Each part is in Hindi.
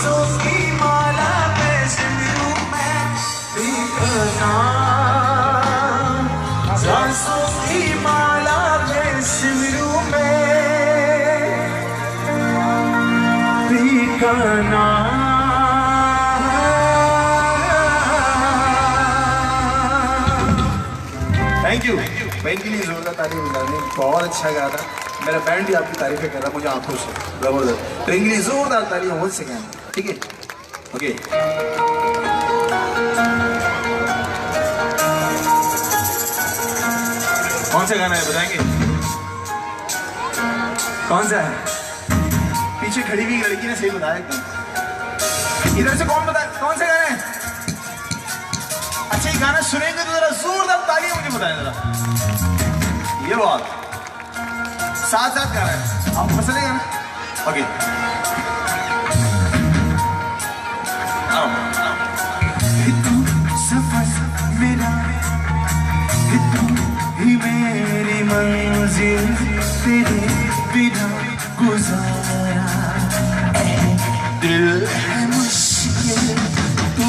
सांसों की माला पे सिमरू मैं बिकना, सांसों की माला पे सिमरू मैं बिकना। Thank you. बैंड के लिए जोरदार तारीफ बजाने, बहुत अच्छा गाया था। मेरा बैंड भी आपकी तारीफें कर रहा है मुझे आंखों से, जबरदस्त। तो इनके लिए जोरदार तारीफ हो सके, ठीक है? ओके। कौन सा गाना है बताएंगे? कौन सा है? पीछे खड़ी हुई लड़की ने सही बताया एकदम। इधर से कौन बताया कौन सा गाना है? अच्छा, ये गाना सुनेंगे तो जरा जोरदार तालियां मुझे बताएं जरा। ये बात साथ साथ गा रहे हैं आप, पसंद है गाना? ओके। सफर मेरा तू ही मेरी मंजिल, तेरे बिना गुजारा दिल है मुश्किल, तू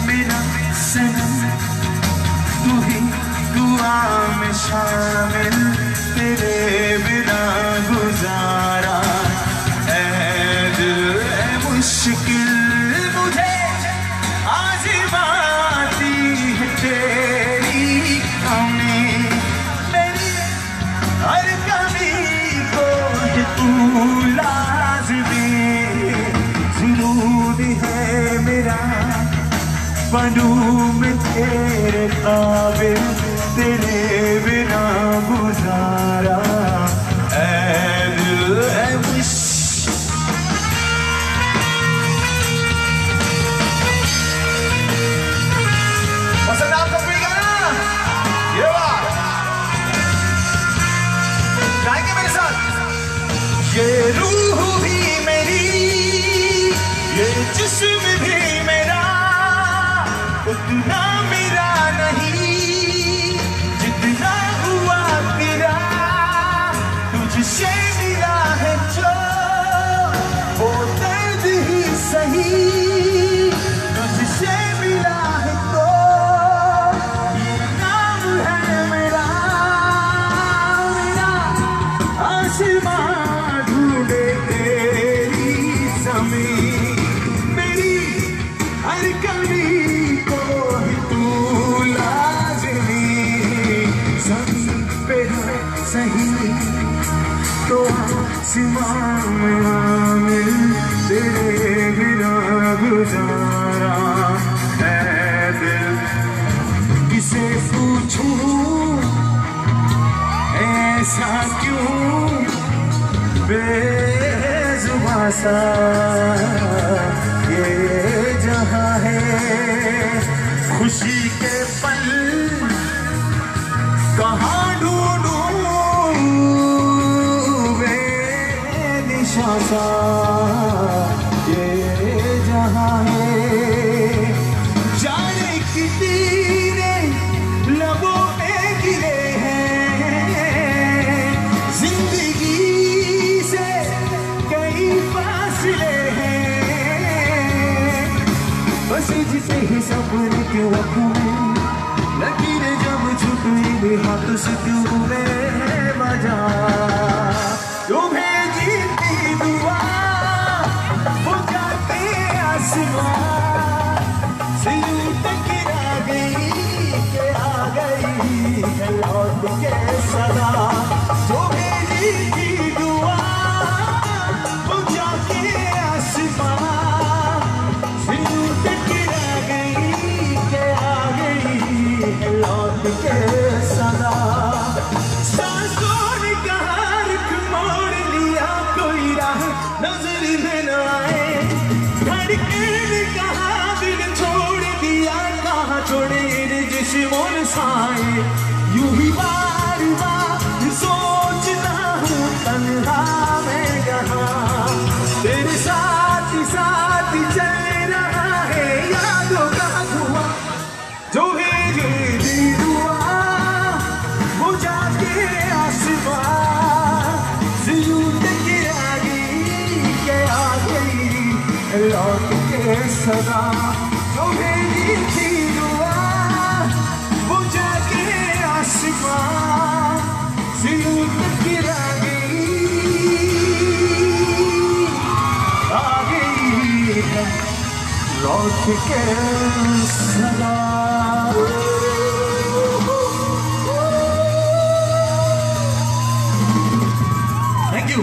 मेरा सनम, तू ही दुआ में शामिल, तेरे बिना गुजारा है दिल है मुश्किल, मुझे आज़माती है तेरी कमी, मेरी हर कमी को है तू लाज़मी, ज़रूरी है मेरा बनूं मैं तेरे काबिल, तेरे बिना गुजारा ऐ दिल है विश। पसंद आपको कोई गाना? ये बात गाएंगे मेरे साथ। ये रूह भी मेरी, ये जिस्म भी मेरा, उतना मेरा नहीं जितना हुआ तेरा, तुझसे मिला है जो वो दर्द ही सही, तुझसे मिला है तो ये नाम है मेरा, मेरा आसमां ढूंढे तेरी ज़मीं, मेरी हर कमी सही तो आसमां में तेरे बिना गुजारा है दिल, किसे पूछूं ऐसा क्यों बेजुबां सा ये जहां है, खुशी के पल कहाँ ढूंढूं बेनिशासा ये जहां है, जाने कितने लबों पे गिरे हैं, जिंदगी से कई फासले हैं, बस जिसे ही सपने के वक्त में लकीरें जब झुकी हाथ से तूने बजा, तुम्हें जीती दुआ वो जाके आसमां से यूं टकरा गई के आ गई है लौट के सदा, तुम्हें जीती दुआ वो जाके आसमां से यूं टकरा गई के आ गई है लौट के सदा, सांसों ने कहा रुख मोड़ लिया कोई राह नजर में न आए, धड़कन ने कहा दिल छोड़ दिया, कहाँ छोड़े जिस्मों साए, यूं ही बार बार सोचता हूँ तन्हा मैं यहाँ, तेरे साथ साथ चल रहा है यादों का धुआं, जो भेजे दी दुआ वो जाके आसमां से यूं टकरा गई के आ गई लौट सदा जो भेजी थी दुआ वो जाके आसमां से तक गिरा गई, आ गई है लौट के सदा। Thank you.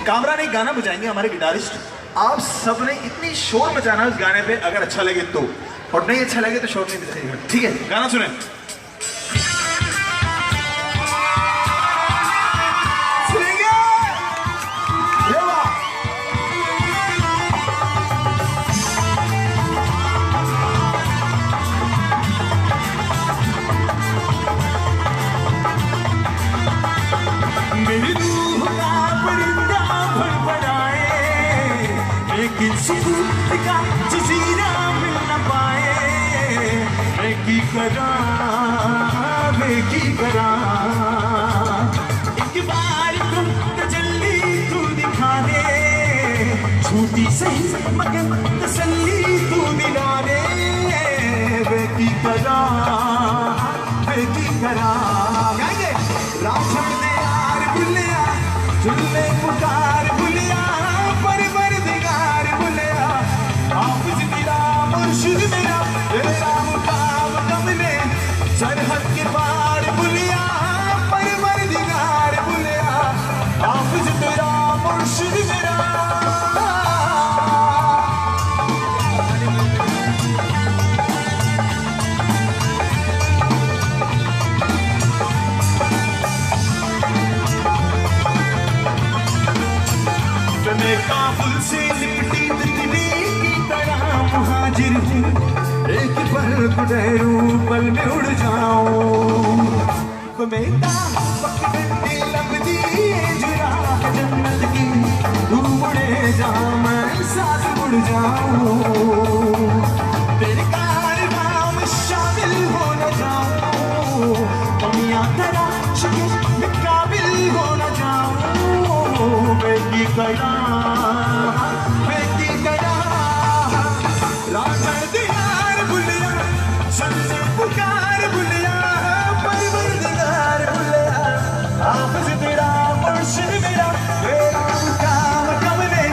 कामरा ने गाना बजाएंगे हमारे गिटारिस्ट। आप सबने इतनी शोर मचाना उस गाने पे, अगर अच्छा लगे तो, और नहीं अच्छा लगे तो शोर नहीं बजाएगा, ठीक है? गाना सुने। मेरी रूह का परिंदा फड़फड़ाए, लेकिन सुकून का जजीरा मिल न पाए। मैं की करा एक बार तुम तजल्ली तू दिखा दे, झूठी सही मगर तसल्ली तू दिला दे। मैं की करा गाएंगे राशन दे यार बुलिया, चुल्ले पुकार बुलिया, परवरदिगार बुलिया, हाफिज तेरा मुर्शिद मेरा, तेरा मुकाम कमले सरहद के पार बुलिया, परवरदिगार बुलिया, हाफिज तेरा मुर्शिद मेरा। मैं काबुल से लिपटी तितली की तरह मुहाजिर हूँ, एक पल को ठहरूं पल में उड़ जाऊं। मैं पकड़े लपटी जुरा जन्नत की, तू उड़े जा मैं साथ उड़ जाऊं। तेरे कारवां में शामिल हो न जाऊं, दुनिया तलाश के मैं काबिल हो न जाऊं। बेटी करा राजन दियार बुलिया, सबसे पुकार बुलिया, परवरदिगार बुलिया, हाफिज तेरा मुर्शिद मेरा, तेरा मुकाम कमले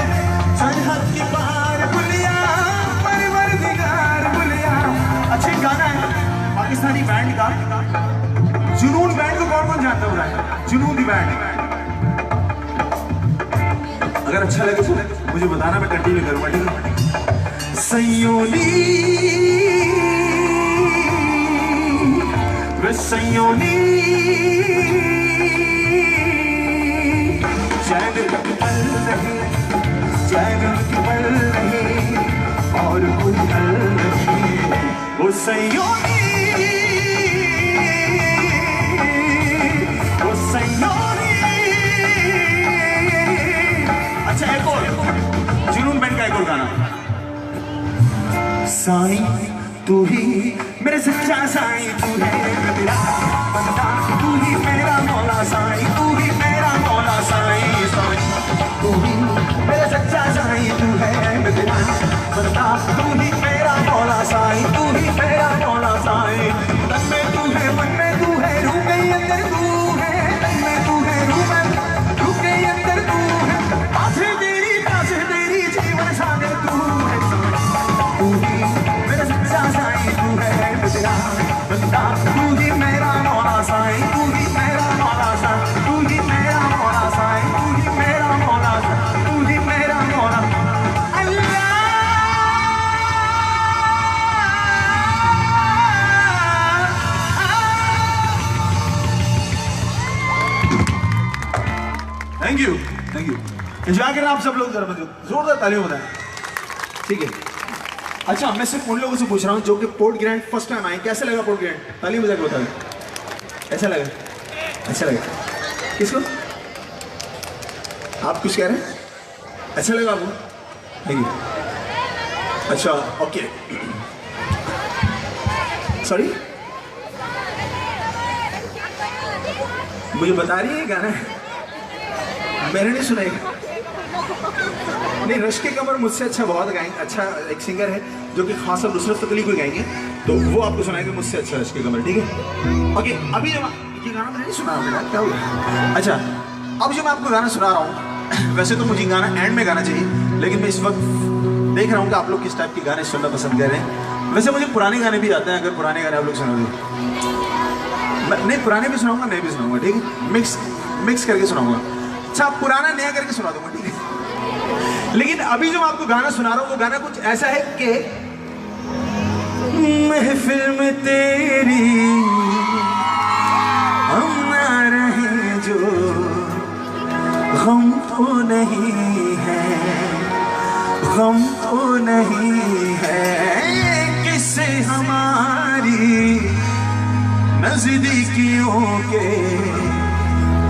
सरहद के पार बुलिया, परवरदिगार बुलिया। अच्छा गाना है पाकिस्तानी बैंड का, जुनून बैंड को कौन जानता है? जुनून दी बैंड। अगर अच्छा लगे तो मुझे बताना, मैं कंटिन्यू करूंगा, ठीक है? सयोनी वे सयोनी चैन की पल नहीं, चैन की पल नहीं और कोई हल नहीं। वो सयोनी, वो सयोनी। अच्छा एक और जुनून बैंड का एक और गाना। साईं तू ही मेरे सच्चा साईं, तू है मेरा बंदा, तू ही मेरा मौला साईं, तू ही मेरा मौला साईं। तू ही मेरा सच्चा साईं, तू है मेरा बंदा, तू ही मेरा मौला साईं, तू ही मेरा मौला साईं। तन में तू है, मन में तू है, रूह के अंदर तू है, तन में तू है, रूह के अंदर तू है, आसे तेरी जीवन सागर तू है। तू ही मेरा सच्चा साईं, तू है मेरा बंदा, तू ही मेरा मौला साईं, तू ही मेरा मौला साईं, तू ही मेरा मौला साईं, तू ही मेरा मौला साईं, तू ही मेरा मौला। अल्लाह thank you, thank you. Enjoy करना आप सब लोग, जरा जोरदार तालियां बताएं, ठीक है? अच्छा मैं सिर्फ उन लोगों से पूछ रहा हूँ जो कि पोर्ट ग्रैंड फर्स्ट टाइम आए, कैसा लगा पोर्ट ग्रैंड? ताली बजा के बताएं, ऐसा लगा? अच्छा लगा किसको? आप कुछ कह रहे हैं? अच्छा लगा आपको? Thank you. अच्छा ओके, सॉरी मुझे बता रही है गाना है? मैंने नहीं सुनाई। नहीं, रश के कमर मुझसे अच्छा बहुत गाएंगे, अच्छा एक सिंगर है जो कि खास तौर नुसरत फतेह अली को गाएंगे, तो वो आपको सुनाएंगे मुझसे अच्छा रश के कमर, ठीक है? ओके, अभी जो ये गाना मैंने नहीं सुना बेटा, क्या हुआ? अच्छा, अब जो मैं आपको गाना सुना रहा हूँ, वैसे तो मुझे गाना एंड में गाना चाहिए, लेकिन मैं इस वक्त देख रहा हूँ कि आप लोग किस टाइप के गाने सुनना पसंद कर रहे हैं। वैसे मुझे पुराने गाने भी आते हैं, अगर पुराने गाने आप लोग सुनोगे, नहीं पुराने भी सुनाऊंगा, नए भी सुनाऊंगा, ठीक है? मिक्स करके सुनाऊंगा। अच्छा, पुराना नया करके सुना दूंगा, ठीक है? लेकिन अभी जो मैं आपको गाना सुना रहा हूँ वो गाना कुछ ऐसा है कि महफिल में तेरी हम ना रहे जो गम तो नहीं है, गम तो नहीं है, किससे हमारी नजदीकियों के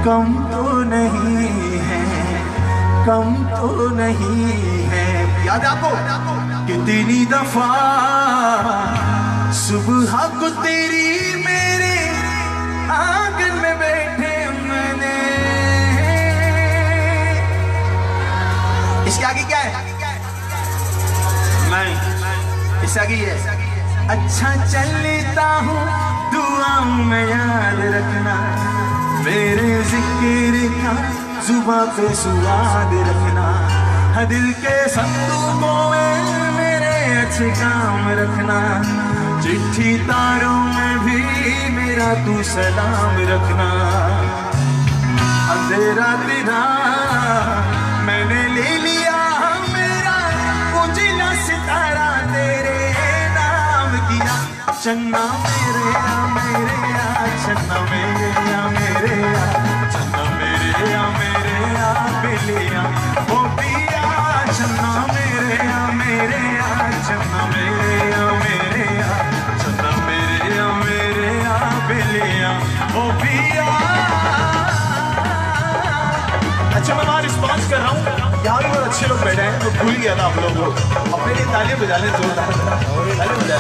कम तो नहीं है, कम तो नहीं है। याद है आपको कितनी दफा सुबह को तेरी मेरे आंगन में बैठे मैंने। इसके आगे क्या है? नहीं, इसके आगे ये है, अच्छा चलता हूँ दुआओं में याद रखना, मेरे जिक्र का जुबां पे स्वाद रखना, दिल के संदूकों में मेरे अच्छे काम रखना, चिट्ठी तारों में भी मेरा तू सलाम रखना। अंधेरा तेरा मैंने ले लिया, मेरा उजला सितारा तेरे नाम किया, चन्ना मेरे या मेरे या, चन्ना मेरे या मेरे या, चन्ना मेरे या मेरे या बेलिया, ओ पिया चन्ना मेरे या मेरे या, चन्ना मेरे या मेरे या, चन्ना मेरे या मेरे या बेलिया, ओ पिया। अच्छा, मैं वहाँ रिस्पॉन्स कर रहा हूँ, यहाँ भी बहुत अच्छे लोग बैठे हैं, तो भूल गया था आप लोगों को, अपने लिए तालियां बजा लें, जोरदार तालियां बजा।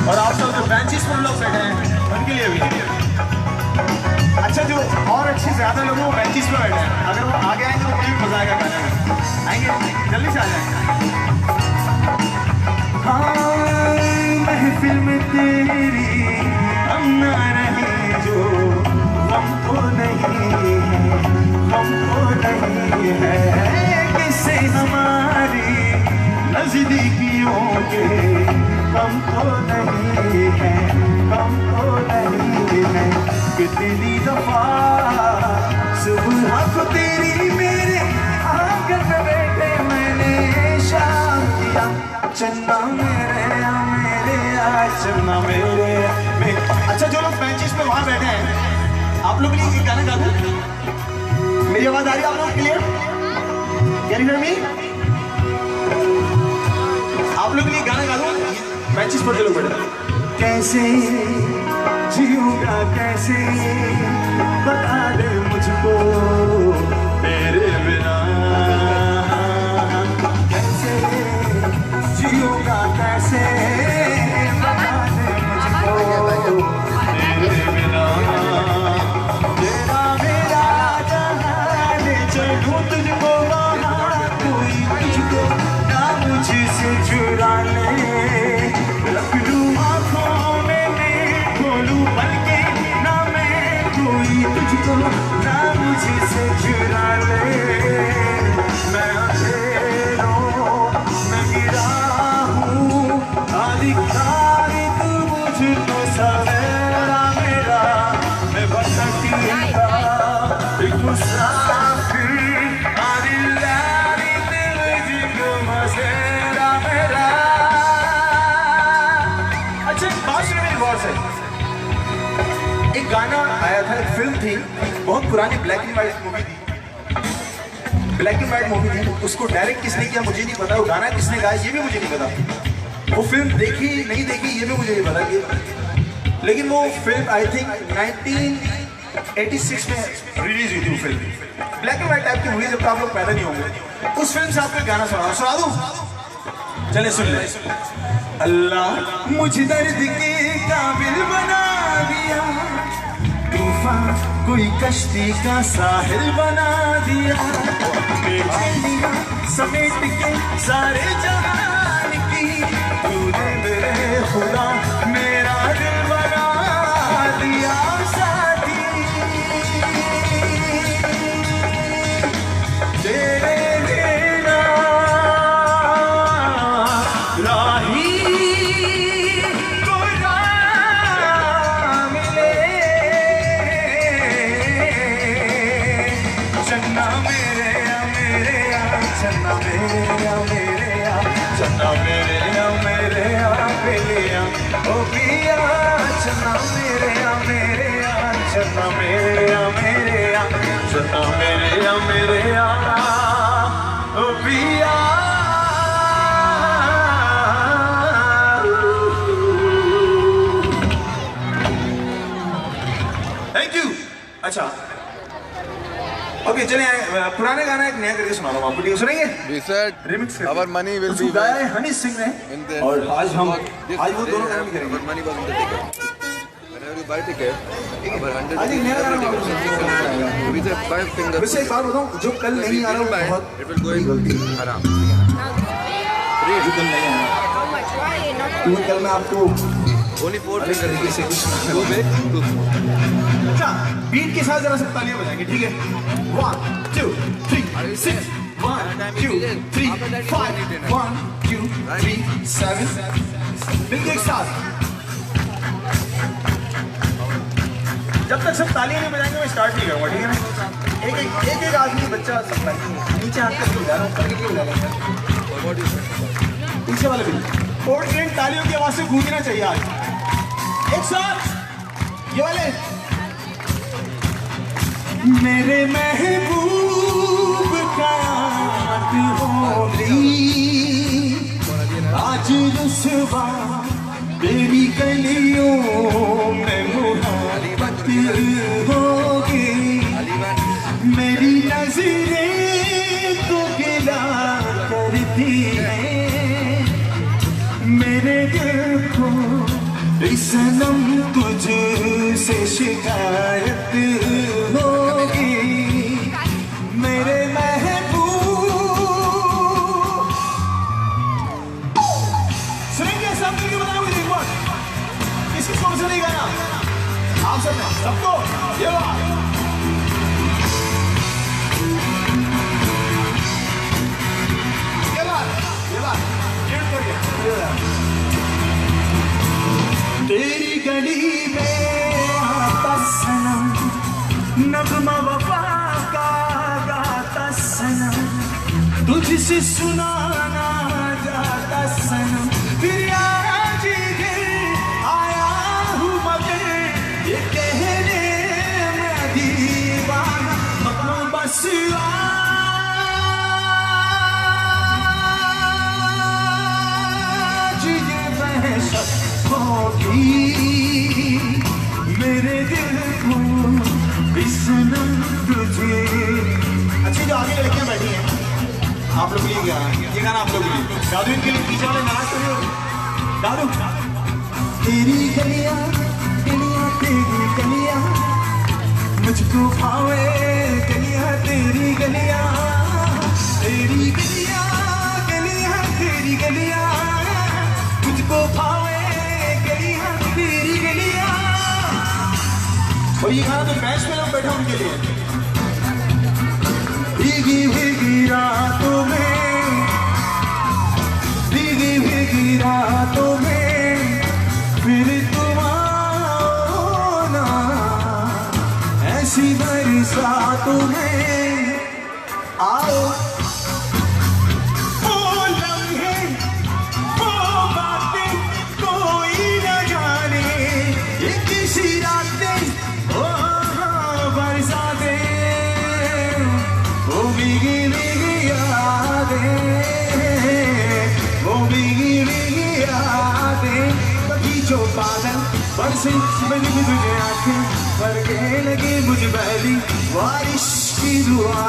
और आप सब जो बेंचेस पर लोग बैठे हैं उनके लिए भी। अच्छा, जो और अच्छे ज्यादा लोग वो बेंचेस पे बैठे हैं, अगर वो आगे आएंगे तो उन्हें भी मजा आएगा गाने में। आएंगे, जल्दी से आ जाएंगे। हाँ, महफिल में तेरी हम ना रहे जो गम तो नहीं है, गम तो नहीं है, किससे हमारी नजदीकियों के कम तो नहीं है, कम तो नहीं है। कितनी दफा सुबह को तेरी मेरे आंगन में बैठे मैंने शाम किया, चन्ना मेरे या मेरे या, चन्ना मेरे या मेरे। अच्छा, जो लोग बेंचेस पे वहां बैठे हैं, आप लोग के लिए गाना गा दूं? मेरी आवाज आ रही है आप लोग के लिए? Can you hear me? आप लोग के लिए गाना गा दूं? बेंचेस पर जो लोग बैठे हैं, कैसे जीऊंगा कैसे, बता दे मुझको तेरे बिना, कैसे जीऊंगा कैसे, बता दे मुझको तेरे बिना, तेरा मेरा जहान चलूं तुझको वहाँ, कोई तुझको ना मुझसे चुरा ले, रख लूं आँखों में खोलूं बल्कि ना मैं कोई तुझको ना मुझसे चुरा ले, मैं अंधेरों में गिरा हूँ, अधिकारी तू मुझको सवेरा मेरा, मैं भटकता एक मुसाफिर, आदिलारी तुझको मसेरा मेरा। अच्छा, बात सुनिए मेरी गौर से, एक गाना आया था, एक फिल्म थी, बहुत पुरानी ब्लैक एंड व्हाइट मूवी थी, ब्लैक एंड व्हाइट मूवी थी, उसको डायरेक्ट किसने किया मुझे नहीं पता, वो गाना किसने गाया ये भी मुझे नहीं पता, वो फिल्म देखी नहीं देखी ये भी मुझे नहीं पता कि, लेकिन वो फिल्म आई थिंक 1986 में रिलीज हुई थी वो film, black and white type की मूवी, जब तक आप लोग पैदा नहीं होंगे। उस फिल्म से आपको गाना सुना दूं? चले सुन ले। अल्लाह मुझे दर्द के काबिल बना दिया, तूफान कोई कश्ती का साहिल बना दिया, बेचैनियां समेट के सारे जहान की, तूने मेरे खुदा मेरा दिल बना दिया साथी। तेरे बिना राही को राह मिले, चन्ना मेरे या चन्ना मेरे या चन्ना मेरे या पिलिया ओ पिया, चन्ना मेरे या चन्ना मेरे या चन्ना मेरे या ओ पिया। Thank you. अच्छा ओके चलिए पुराने गाना एक नया करके सुना रहा हूँ आपको, ठीक है? सुनेंगे? We said Remix करके। our money will उसको be गाया है हनी सिंह ने, in the और आज हम this आज वो day दोनों गाना भी करेंगे। our money was in the ticket. Whenever you buy ticket, our 100 आज एक नया गाना ticket वापस is 600 naira. We say 5 fingers. वैसे एक बात बताऊँ, जो कल नहीं आ रहा buy वो it, बहुत it will go in गलती है। haram. जो कल नहीं आया How much? Why not? क्योंकि कल मैं आपको Only 4 अलग fingers. तरीके से कुछ Too big, too small. अच्छा बीट के साथ जरा सब तालियां बजाएंगे, ठीक है? 1 2 3 6 1 2 3 5 1 2 3 7 मिलके एक साथ। जब तक सब तालियां नहीं बजाएंगे मैं स्टार्ट नहीं करूंगा, ठीक है ना? एक आदमी बच्चा सब तालियां नीचे हाथ करके बजा रहा हूँ, करके क्यों बजा रहा हूँ? पीछे वाले भी कोर्ट ग्रेन तालियों की आवाज से गूंजना चाहिए आज एक साथ। ये वाले मेरे महबूब का याद होली, आज रुसवा तेरी गलियों में मुहब्बत होगी, मेरी नजरें तो गिला करती हैं, मेरे दिल को सनम तुझसे शिकायत होगी, मेरे महबूब। सुनेंगे सब मिलके बनाओगे एक बार, किसी को सुनेगा ना आप सब सबको ये बात। तेरी गली में आता सनम, नगमा वफा का गाता सनम, तुझसे सुनाना जाता सनम, फिर आज दिल आया हूँ मगर ये कहने मैं दीवाना, बस आज ये बहशत होगी, मेरे दिल को सनम तुझे। अच्छी जो आगे लड़कियां बैठी हैं आप लोग ये गाना आप लोग दादू इनके लिए पीछे वाले नाच करिए दादू। तेरी गलियां गलियां तेरी गलियां मुझको भावे, गलियां तेरी गलियां तेरी गलियां गलियां तेरी गलियां मुझको भावे, गलियां तेरी गलियां। और ये गाना तो मैच में लोग बैठे उनके लिए। भीगी भीगी रातों में, भीगी भीगी रातों में फिर तुम आओ ना, ऐसी बरसातों में आओ। ओ लम्हे ओ बातें कोई न जाने, ये किसी रातें ओ बरसातें, ओ भीगी भीगी यादें, वो भीगी भीगी यादें। कभी जो बादल बरसे बनी तुझे आंखें, बरके लगे मुझ पहली बारिश की दुआ,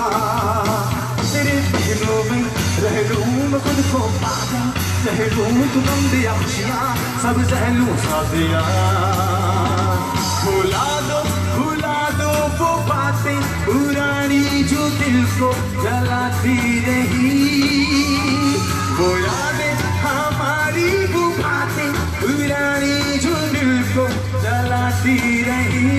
तेरे दिलों में रह लूं मैं खुद को पागल, रह लूं तू गम दिया खुशियाँ सब सह लूं साथिया। भुला दो वो को जलाती रही, वो यादें हमारी वो बातें पुरानी जो दिल को जलाती रही।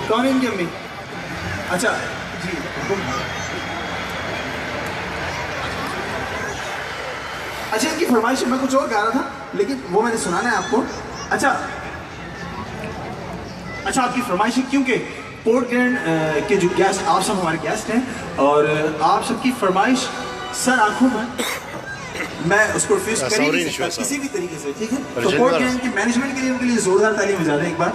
कौन है इनकी अम्मी? अच्छा जी, अच्छा इनकी फरमाइश मैं कुछ और गा रहा था लेकिन वो मैंने सुनाना है आपको। अच्छा आपकी फरमाइश है क्योंकि पोर्ट ग्रैंड के जो गेस्ट आप सब हमारे गेस्ट हैं और आप सबकी फरमाइश सर आंखों में मैं उसको रिफ्यूज कर ही नहीं सकता किसी भी तरीके से, ठीक है? तो पोर्ट ग्रैंड के मैनेजमेंट के लिए उनके लिए जोरदार तालियां बजा दें एक बार,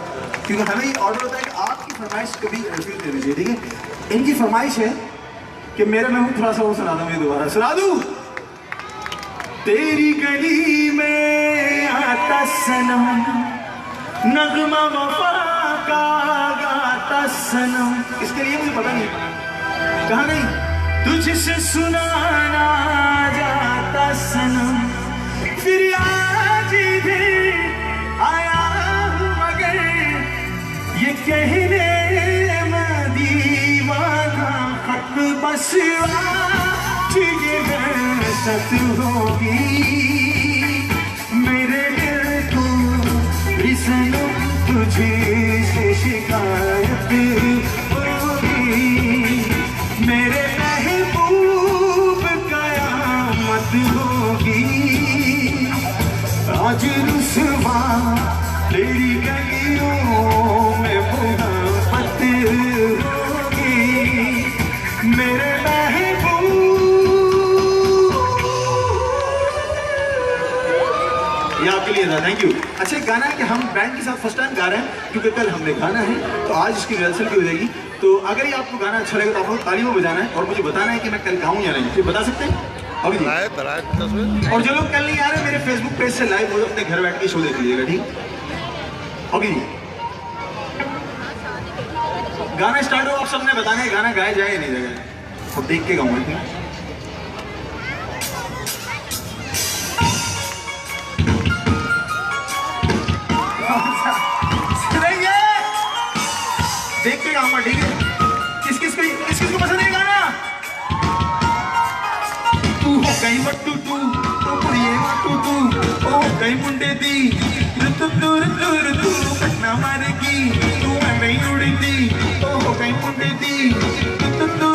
क्योंकि हमें ये ऑर्डर होता है कि आपकी फरमाइश कभी रिफ्यूज नहीं होनी चाहिए, ठीक है? इनकी फरमाइश है कि मेरा मैं थोड़ा सा वो सुना दूं, मैं दोबारा सुना दूं। तेरी गली में आता सनम नगमा वफा का गाता सनम, इसके लिए मुझे पता नहीं कहा नहीं, तुझसे सुनाना जाता सनम, फिर आज इधर आया हूं मगर ये कहने मैं दीवाना, खत बस सत होगी मेरे दिल को सनम, तुझे से शिकायत होगी मेरे महबूब, कयामत होगी आज रुसवा तेरी गलियों में मोहब्बत होगी मेरे आपके लिए था, थैंक यू। अच्छा एक गाना है कि हम बैंड के साथ फर्स्ट टाइम गा रहे हैं क्योंकि कल हमने गाना है तो आज इसकी रिहर्सल भी हो जाएगी, तो अगर ये आपको गाना अच्छा लगेगा तो आप लोग तालियों बजाना है और मुझे बताना है कि मैं कल गाऊं या नहीं, फिर बता सकते हैं अभी जी। और जो लोग कल नहीं आ रहे मेरे फेसबुक पेज से लाइव हो अपने घर बैठ के शो देख लीजिएगा, ठीक अभी जी। गाना स्टार्ट हो आप सबने बताना है गाना गाया जाए या नहीं जाए, और देख के गाऊंगा, ठीक है? देख के गाऊंगा, ठीक है? किस किस को पसंद है गाना? तू हो गई मट्टू तू कुड़िए मट्टू तू ओ गई मुंडे दी तू पटना मारेगी तू मैं नहीं उड़ती ओ हो गई मुंडे दी तू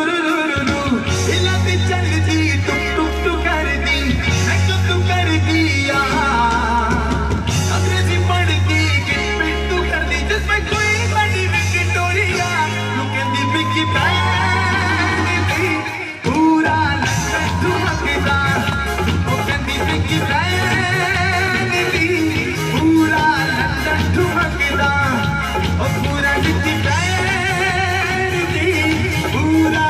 हिलाती चलती टुक कर दी तू कर दिया अंग्रेजी पढ़ती किट पिट तू कर दी जिसमें कोई पूरा ठुमकदा ओ कंदी बिकी बैंडी पूरा ठुमकदा ओ पूरा बिकी बैंडी पूरा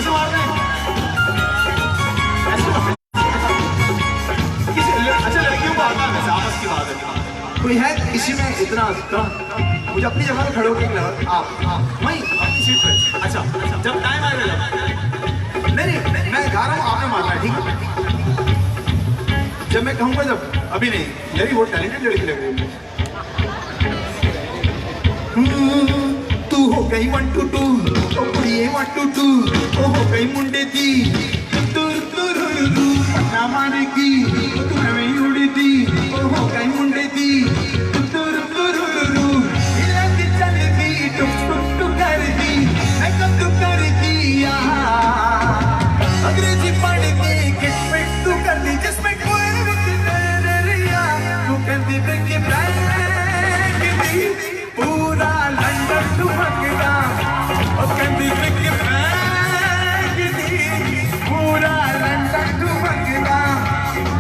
कैसे मारते हैं? अच्छा लड़कियों को आता है वैसे, आपस की बात है। कोई है इसी में इतना मुझे अपनी जगह पे खड़े होकर लगा आप वहीं अपनी सीट पे। अच्छा जब टाइम आएगा नहीं मैं गा रहा हूँ, आपने मारना है, ठीक है? जब मैं कहूँगा जब, अभी नहीं, यार वो टैलेंटेड लड़की लग रही है। तू हो गई 1 2 2 ओ कुड़िए 1 2 2 ओ हो गई मुंडे दी तुर तुर रू ना मारेगी तू हमें उड़ी दी ओ हो गई मुंडे दी तुर तुर रू हिला के चल दी टुक टुक टुक कर दी मैं कब तू कर दिया अंग्रेजी पढ़ के किट पिट तू कर दी जिसमें कोई रिया तू कर दी के ब्रांड पूरा लंदन तू भगदा ओ कंदी बिग बैग दी पूरा लंदन तू भगदा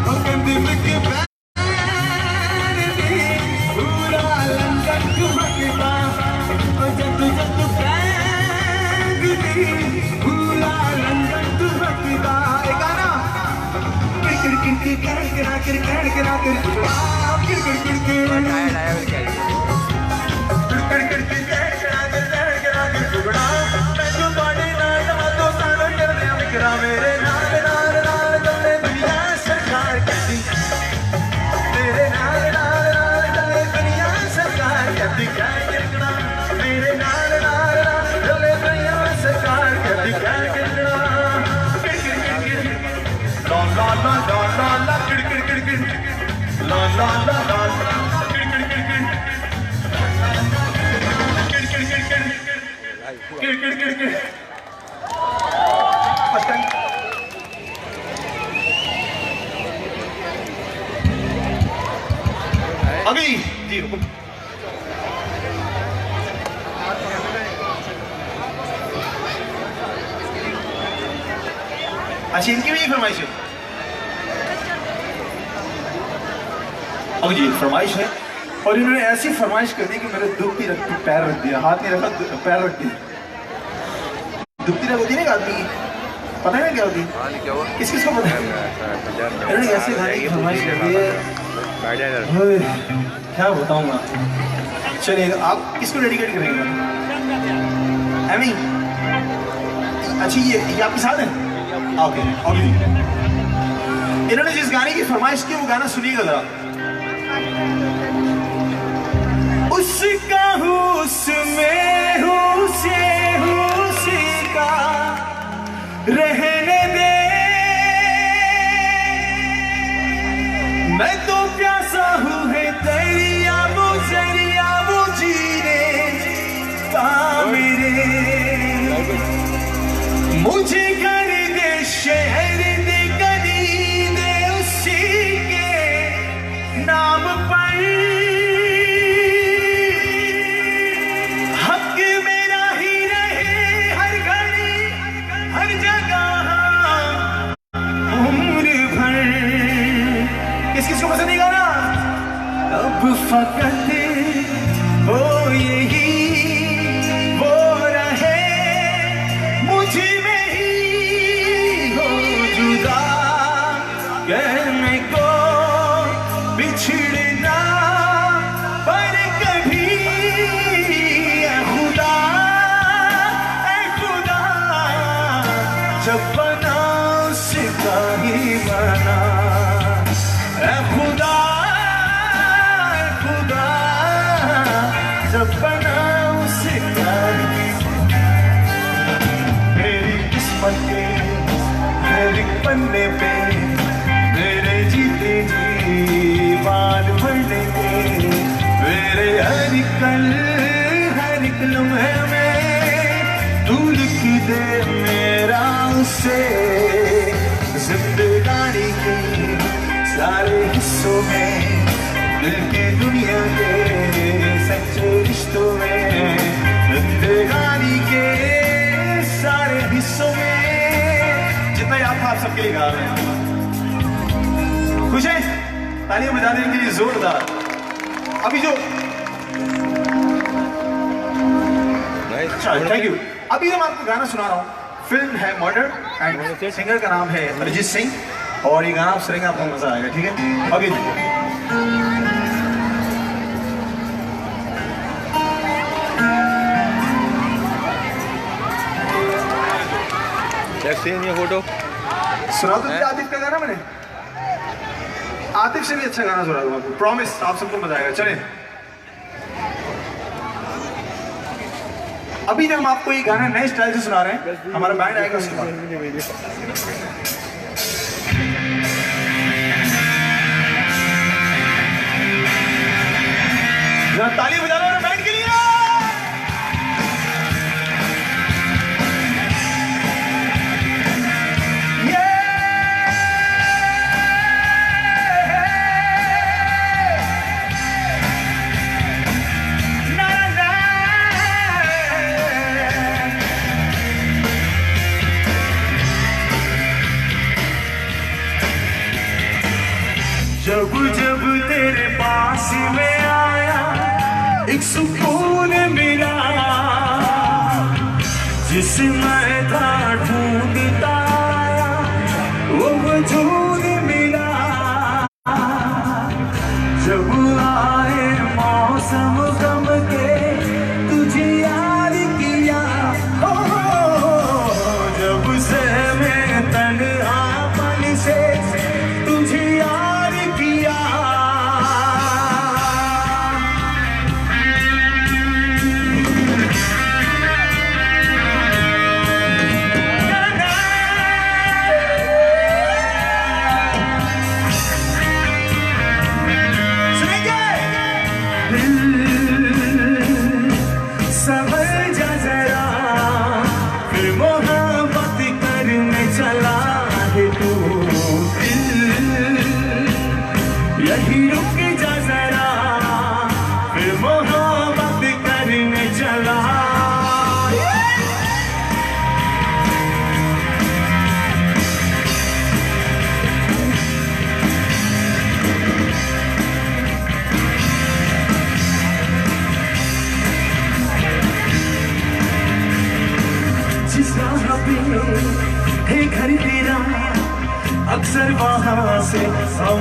ओ कंदी बिग बैग दी पूरा लंदन तू भगदा ओ जब बैग दी पूरा लंदन तू भगदा एक गाना किर किर किर किर किर किर किर किर किर किर मेरे नाल नाल नाल चले दुनिया सरकार कहती मेरे नाल नाल नाल चले दुनिया सरकार कहती क्या गिरना मेरे नाल नाल नाल चले दुनिया सरकार कहती क्या गिरना ला ला ला ला ला ला किड़ किड़ किड़ किड़ ला ला ला ला किड़ किड़ किड़ किड़ किड़ किड़ किड़ किड़ अभी जी अच्छा इनकी भी फरमाइश है। अभी जी फरमाइश है और इन्होंने ऐसी फरमाइश कर दी कि मेरे दुखती रखती पैर रख दिया, हाथ नहीं रखा पैर रख दिया। दुखती रख होती ना आदमी की, पता है क्या होती? किस किस को पता है? इन्होंने ऐसे गाने की फरमाइश कर दी है, क्या बताऊंगा। चलिए आप किसको डेडिकेट करेंगे? एमी अच्छी ये आपके साथ है? Okay okay. इन्होंने जिस गाने की फरमाइश की वो गाना सुनिएगा जरा। उसका उसमें उसे उसका रहने दे मैं तो प्यासा हूँ है दरिया वो जीने का मेरे मुझे घर दे शहर दे गली दे उसी के नाम पर हक मेरा ही रहे हर घड़ी हर जगह उम्र भर। किस किस को पसंद नहीं गाना? अब फकत हो यही वो रहे मुझे में ही हो जुदा कहने को बिछड़ना पर कभी ऐ खुदा जब बना उसका ही बना खुदा जब बना उसका ही मेरी किस्मत के मेरे पन्ने पे मेरे जीते जी बात भरने के मेरे हर एक लम्हे में तू लिख दे मेरा उसे जिंदगानी के सारे हिस्सों में दिल की दुनिया के सच्चे रिश्तों में जिंदगानी के सारे हिस्सों में जितना याद था आप सबके लिए गा रहे हैं। खुश है? तालियां बजा देने के लिए जोरदार। अभी जो अच्छा थैंक यू। अभी मैं आपको गाना सुना रहा हूँ फिल्म है मर्डर एंड सिंगर का नाम है अरिजीत सिंह और ये गाना आप सुनेंगे आपको मजा आएगा, ठीक है? आगे Let's see in your photo. सुना दो आतिफ का गाना मैंने, आतिफ से भी अच्छा गाना सुना दूंगा आपको, प्रॉमिस आप सबको मजा आएगा। चलें अभी हम आपको ये गाना नए स्टाइल से सुना रहे हैं, हमारा बैंड आएगा उसके बाद। जरा ताली बजा लो बैंड के लिए। जब जब तेरे पास में आया एक सुकून मिला, जिसे मैं था ढूंढता आया वो वजूद मिला। जब आए मौसम गम के तुझे याद किया, जब से मैं तन्हापन से तुझे याद किया। संभल जा जरा फिर मोहब्बत करने चला है तू, यही रुक जा जरा फिर मोहब्बत करने चला। जिस राह पे है घर तेरा अक्सर वहाँ से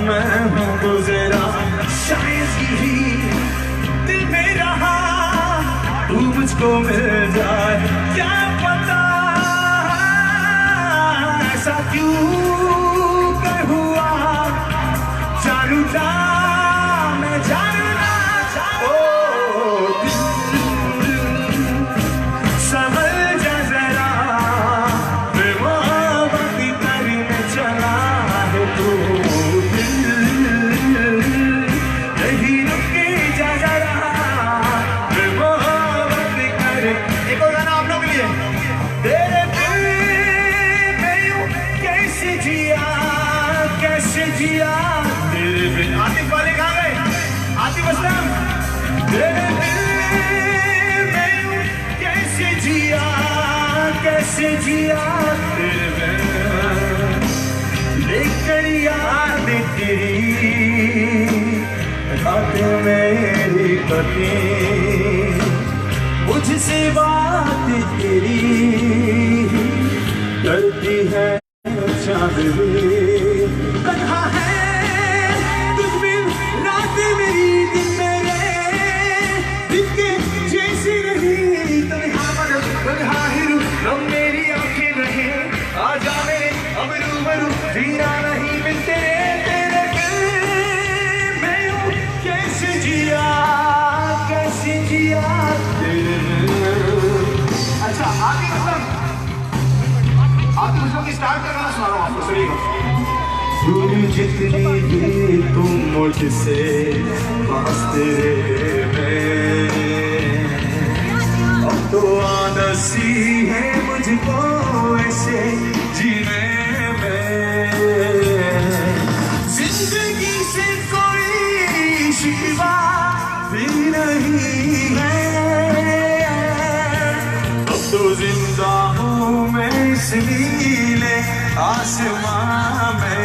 मैं हूँ गुजरा, शायद यही दिल में रहा तू मुझको मिल जाए, क्या पता ऐसा क्यों कर हुआ। जानू जा मैं जानना संभल जा जरा फिर मोहब्बत करने चला है तू, यही रुक जा जरा फिर मोहब्बत कर। एक और गाना आप लोग के लिए। तेरे दिल में यूं कैसे जिया तेरे बिन। आतिफ वाले कहाँ गए? आतिफ असलम। तेरे दिल में यूं कैसे जिया तेरे बिन, लेकर याद तेरी रातें मेरी कटी, मुझसे बात तेरी करती है चांदनी। तन्हा है तुझ बिन रात मेरी दिन मेरे दिन के जैसी नहीं, तन्हा ही रब मेरी आंखें रहे आजा मेरे अब रूबरू, जीना नहीं बिन तेरे दिल में यूं कैसे जिया तेरे बिन। अच्छा आगे आप मुझे की स्टार्ट करना सुना रहा हूँ आपको, सुनिएगा। दूर जितनी भी तुम मुझसे पास तेरे में, अब तो आदत सी है मुझको ऐसे जीने में, जिंदगी से कोई शिकवा भी नहीं है। अब तो जिंदा हूँ मैं इस नीले आसमां में।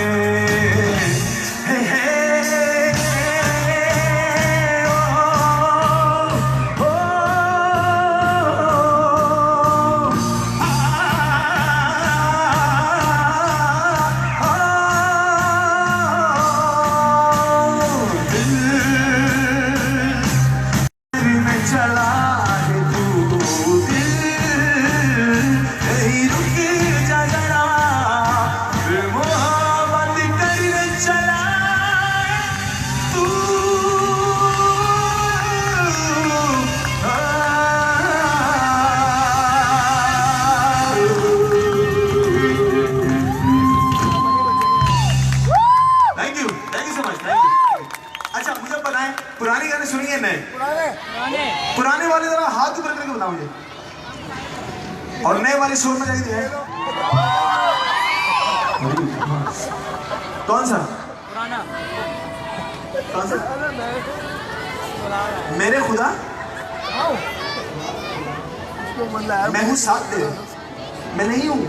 बता मुझे। और नए वाले शो में जाएगी है कौन सा? पुराना कौन सा? मेरे खुदा मैं हूँ साथ दे, मैं नहीं हूँ।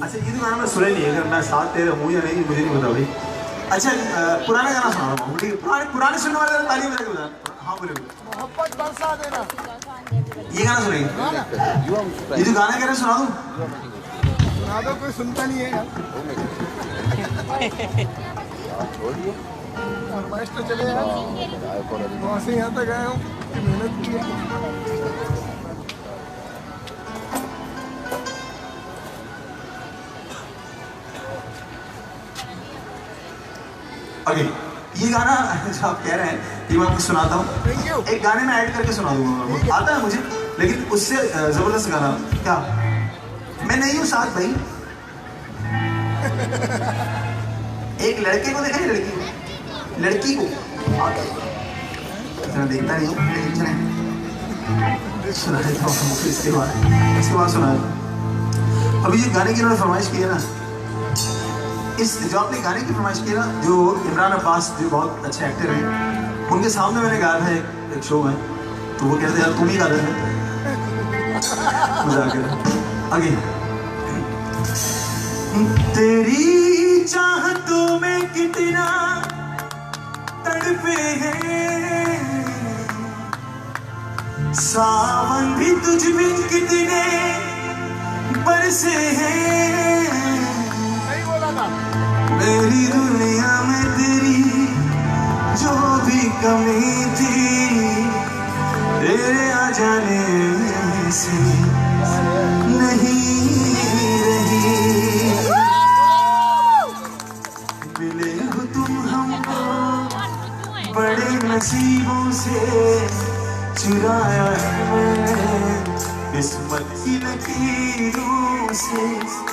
अच्छा ये तो गाना मैं सुना नहीं है, अगर मैं साथ दे रहा हूँ या नहीं मुझे नहीं पता भाई। अच्छा पुराना गाना सुना रहा हूँ, पुराने सुनने वाले ताली बजा के बता। हाँ बोले मोहब्बत बरसा देना। ये गाना सुनेंगे, ये जो गाना कह रहे सुना दूँ? सुना दो, कोई सुनता नहीं है यार। फरमाइश तो चले यार, वहाँ से यहाँ तक आया हूँ, मेहनत की है। अगे ये गाना जो आप कह रहे हैं ये मैं आपको सुनाता हूँ, एक गाने में ऐड करके सुना दूंगा, आता है मुझे, लेकिन उससे जबरदस्त गाना। क्या मैं नहीं हूँ साथ भाई? एक लड़के को देखा है, लड़की को इतना देखता नहीं हूँ, लेकिन चले सुना देता हूँ इसके बाद सुना। अभी जो गाने की उन्होंने फरमाइश की है ना, इस जो आपने गाने की फरमाइश की ना, जो इमरान अब्बास जो बहुत अच्छे एक्टर हैं, उनके सामने मैंने गाया था एक शो में, तो वो कहते यार तुम ही गा रहे थे। मजाक है। आगे तेरी चाहतों में कितना तड़पे हैं, सावन भी तुझ बिन कितने बरसे हैं। मेरी दुनिया में तेरी जो भी कमी थी, तेरे आ जाने से नहीं रही। मिले हो तुम हमको बड़े नसीबों से, चुराया है मैंने किस्मत की लकीरों से।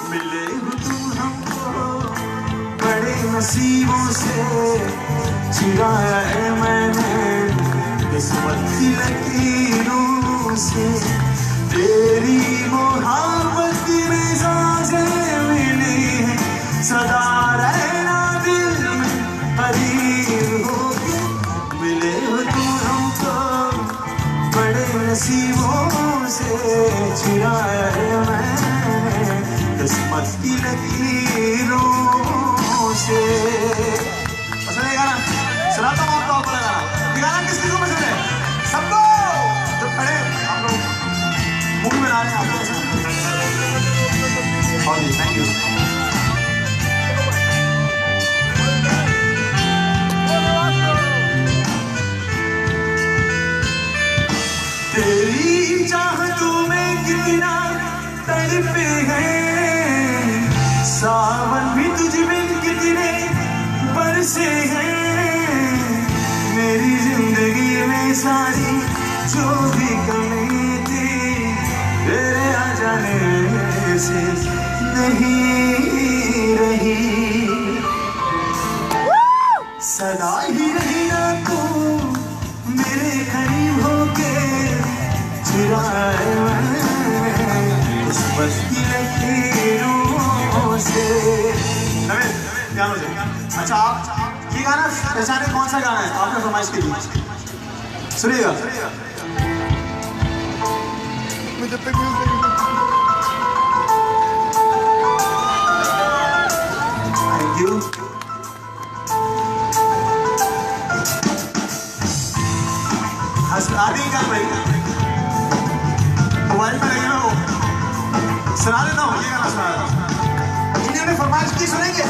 मिले हो तुम हमको बड़े नसीबों से, चुराया है मैंने किस्मत की लकीरों से। तेरी मोहब्बत में सांसें मिली है, सदा रहना दिल में करीब होके। मिले हो तुम हमको बड़े नसीबों से, चुराया है मैंने किस्मत की लकीरों से। पसंद है गाना? सुनाता हूँ आपको अपना गाना। ये गाना किस किस को पसंद है? सबको जो खड़े आप लोग मूड में आ रहे हैं आप लोग। हाँ जी, थैंक यू। तेरी चाहतों में कितना तड़पे हैं, सावन भी तुझ बिन कितने बरसे हैं। मेरी जिंदगी में सारी जो भी कमी थी, तेरे आ जाने से नहीं रही। सदा ही रहना तू मेरे करीब होके, चुराए मैंने उस बस्ती लकीरों से। ध्यान हो जाए। अच्छा आप ये गाना पहचाने कौन सा गाना है? आपने फरमाइश की थी, सुनिएगा। जब तक थैंक यू। आदि का भाई मोबाइल में लगे हो, सुना देता हूँ ये गाना, सुना देता हूँ। इन्होंने फरमाइश की, सुनेंगे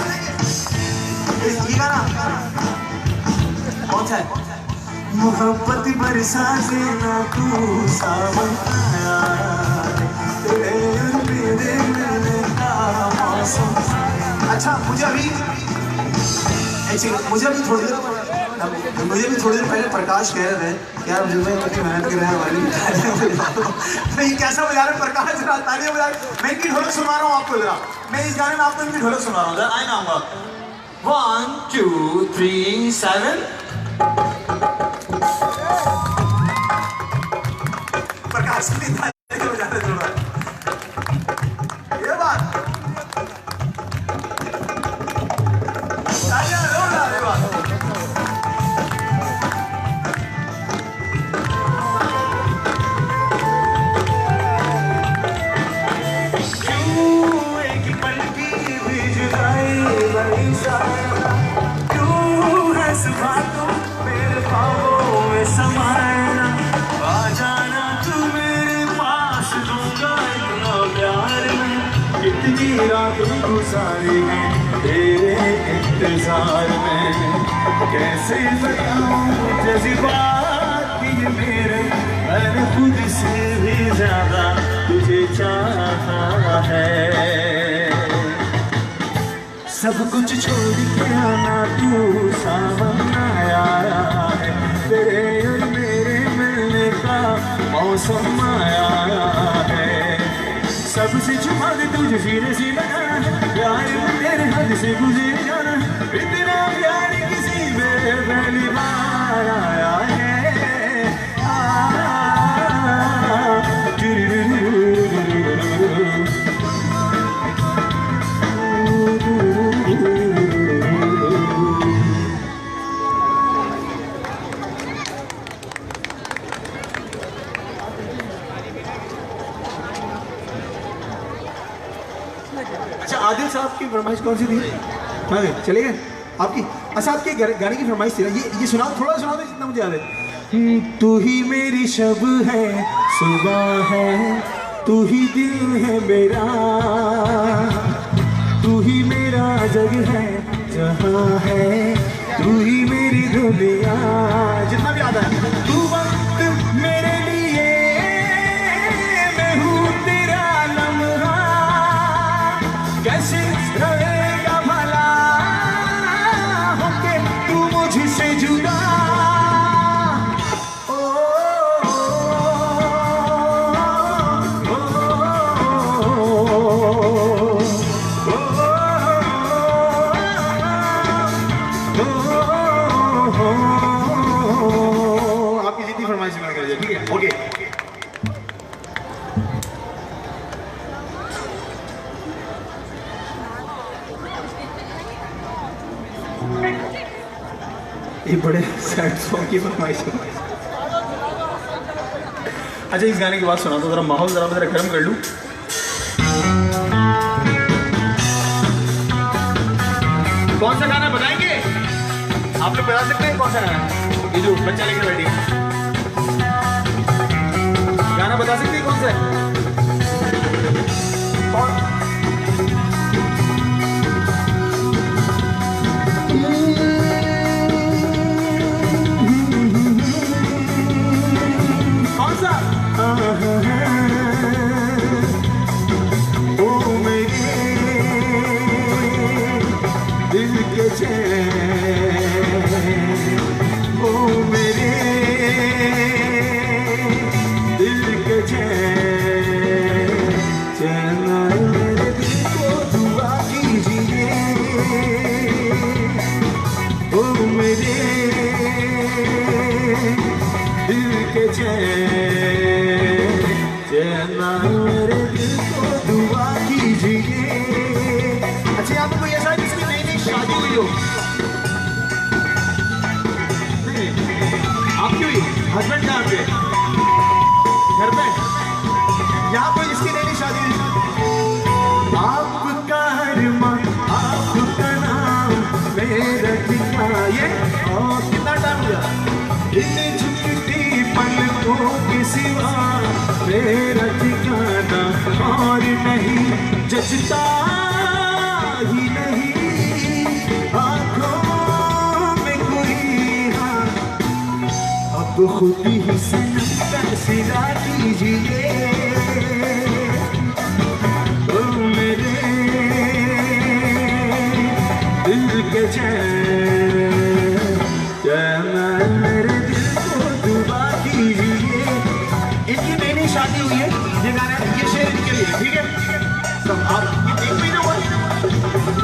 ये गाना? कौन सा है? मोहब्बत बरसा देना तू सावन आया, तेरे मेरे मिलने का मौसम। अच्छा मुझे अभी थोड़ी देर पहले प्रकाश कह रहे थे यार मुझे इतनी मेहनत कर रहे हैं हमारी। तो ये कैसा बजा रहे प्रकाश? तालियां बजा रहे। मैं इनकी ढोलक सुना रहा हूँ आपको जरा, मैं इस गाने में आपको इनकी ढोलक सुना रहा हूँ जरा। आए आऊँगा 1 2 3 7। असली ताली को बजाने छोड़ा ये बात तालियां जोरदार ये बात मेरे ख्वाबों में समाना आ जाना तू मेरे पास दूंगा इतना प्यार में कितनी रातें गुजारी हैं तेरे इंतजार में कैसे बताऊं जज्बात ये मेरे मैंने खुद से भी ज्यादा तुझे चाहा है सब कुछ छोड़ के आना तू सामने आया है तेरे और मेरे मिलने का मौसम आया है सबसे छुपा के तुझे सीने से लगा प्यार में तेरे हद से गुजर जाना इतना प्यार किसी में पहली बार आया है अच्छा आदिल साहब की फरमाइश कौन सी थी? चले गए आपकी? अच्छा आपके गाने की फरमाइश थी ना ये सुनाओ थोड़ा सुनाओ जितना मुझे याद है। तू ही मेरी शब है सुबह है तू ही दिल है मेरा तू ही मेरा जग है जहाँ है तू ही मेरी दुनिया जितना भी आता है तू वक्त मेरे लिए मैं हूँ तेरा लम्हा कैसे रहेगा भला होके तू मुझसे जुदा आपकी जितनी फरमाइश में कर ठीक है ओके ये बड़े सैड सॉन्ग की फरमाइश है। अच्छा इस गाने की बात सुना तो जरा माहौल जरा मैं गर्म कर लूं। कौन सा गाना बताएंगे आप लोग बता सकते हैं कौन सा गाना ये जो बच्चा लेकर बैठी है गाना बता सकते हैं कौन सा है? कौन सा? ओ मेरे दिल के चैन ओ मेरे दिल के चैन चैन मेरे दिल को दुआ कीजिए ओ मेरे दिल के चैन चैन मेरे दिल को दुआ कीजिए। अच्छा यहाँ पे कोई ऐसा है जिसकी नई नई शादी हुई हो? आपकी हुई? हस्बैंड कहाँ पे? घर पे? यहाँ कोई जिसकी नई नई शादी हुई? आपका अरमान आपका नाम मेरा ठिकाना ये कितना टाइम हुआ? इतनी झुकती पलकों के सिवा मेरा ठिकाना और नहीं जचता ही नहीं आँखों में कोई हाँ अब खुद ही सनम फैसला कीजिए ओ मेरे दिल के चैन मेरे दिल को दुआ कीजिए। इनकी नई नई शादी हुई है ये गाना ये शेर इनके लिए ठीक है सब आप ये एक महीना हुआ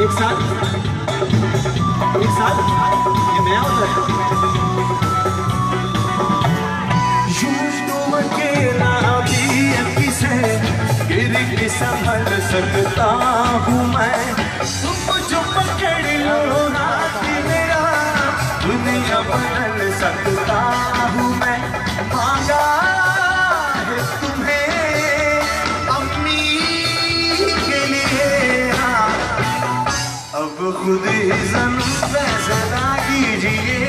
एक साल ये नया होता है। यूं तो अकेला भी संभल सकता हूँ मैं, तुम जो पकड़ लो हाथ मेरा, दुनिया बदल सकता हूँ मैं। मांगा है तुम्हें अम्मी के लिए, हाँ अब खुद ही फैसला कीजिए।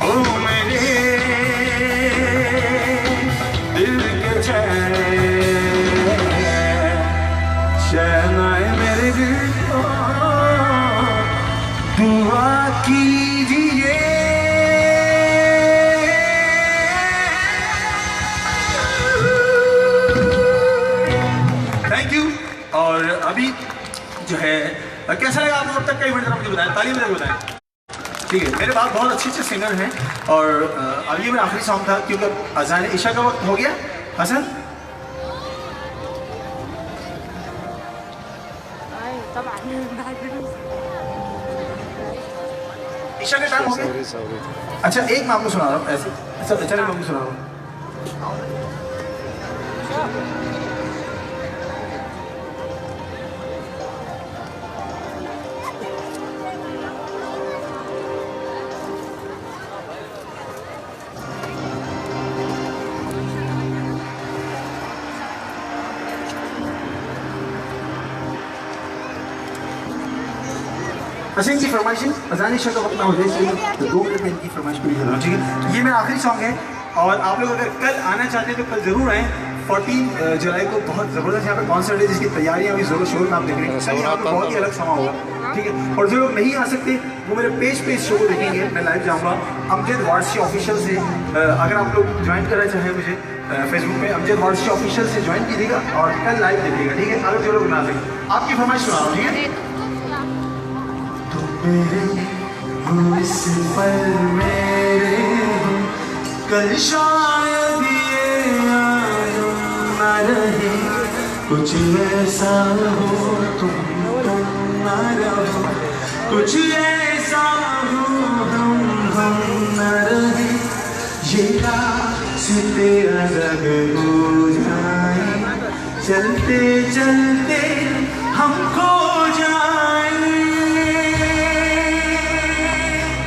ओ मेरे दिल के चैन आए मेरे दिल को, दुआ कीजिए। Thank you. और अभी जो है कैसा लगा आपको अब तक का इवेंट, मुझे बताएं, ताली बजा के बताएं। ठीक है, मेरे पास बहुत अच्छे अच्छे सिंगर हैं और अब ये मेरा आखिरी सॉन्ग था क्योंकि अज़ान ईशा का वक्त हो गया। हसन ईशा का टाइम हो गया। अच्छा एक मैं आपको सुना रहा हूँ ऐसे, अच्छा चलिए मैं आपको सुना रहा हूँ। अच्छा इनकी फरमाइश अज़ान ईशा का वक्त ना हो जाए इसलिए 2 मिनट में इनकी फरमाइश पूरी कर रहा हूँ। ठीक है, ये मेरा आखिरी सॉन्ग है और आप लोग अगर कल आना चाहते हैं तो कल जरूर आएँ। 14 जुलाई को बहुत ज़बरदस्त यहाँ पे कॉन्सर्ट है जिसकी तैयारियाँ अभी जोरों शोर में आप देख रहे हैं। कल यहाँ पे बहुत ही अलग समा होगा। ठीक है, और जो लोग नहीं आ सकते वो मेरे पेज पे इस शो को देखेंगे। मैं लाइव जाऊँगा अमजद वारसी ऑफिशियल से। अगर आप लोग ज्वाइन करना चाहें मुझे फेसबुक पे अमजद वारसी ऑफिशियल से ज्वाइन कीजिएगा और कल लाइव देखिएगा। ठीक है, अगर जो लोग ना आ सके आपकी फरमाइश सुना रहा हूँ। ठीक है, मेरे हो इस पल मेरे हो, कल शायद ये आलम न रहे, कुछ ऐसा हो तुम न रहो, कुछ ऐसा हो हम न रहे, ये रास्ते अलग हो जाए, चलते चलते हम खो जाए।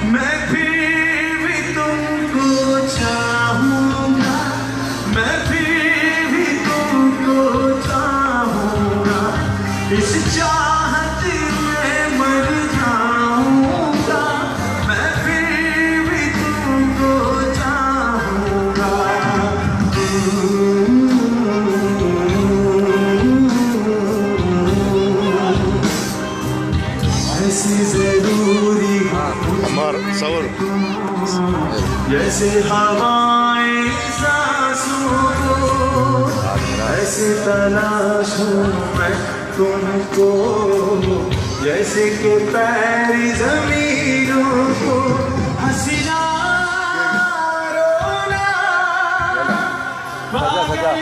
मैं फिर भी तुमको चाहूँगा, मैं फिर भी तुमको चाहूँगा, इस चाहत में मर जाऊँगा, मैं फिर भी तुमको चाहूँगा। ऐसी ज़रूरी जैसे हवाएं सांसों को, ऐसे तलाशूं मैं तुमको, जैसे के पैर ज़मीनों को। हसीना रोना पागल